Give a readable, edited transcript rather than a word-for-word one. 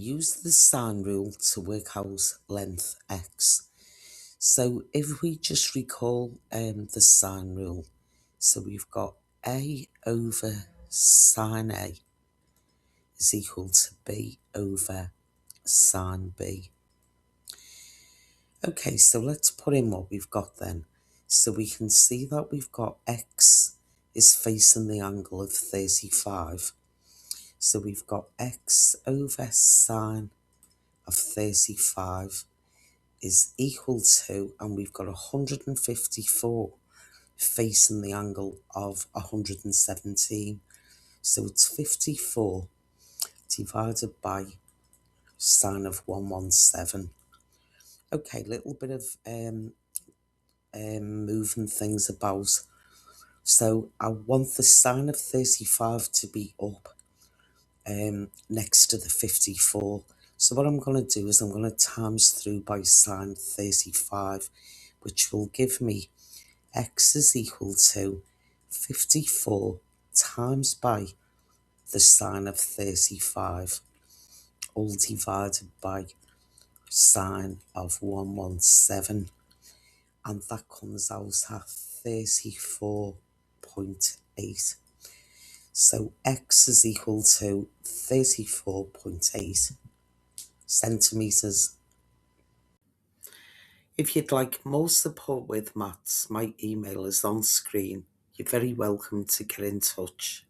Use the sine rule to work out length x. So if we just recall the sine rule, so we've got a over sine a is equal to b over sine b. Okay, so let's put in what we've got then. So we can see that we've got x is facing the angle of 35. So we've got x over sine of 35 is equal to, and we've got 154 facing the angle of 117. So it's 54 divided by sine of 117. Okay, little bit of moving things about. So I want the sine of 35 to be up next to the 54. So what I'm going to do is I'm going to times through by sine 35, which will give me x is equal to 54 times by the sine of 35, all divided by sine of 117. And that comes out at 34.8. So x is equal to 34.8 centimetres. If you'd like more support with maths, my email is on screen. You're very welcome to get in touch.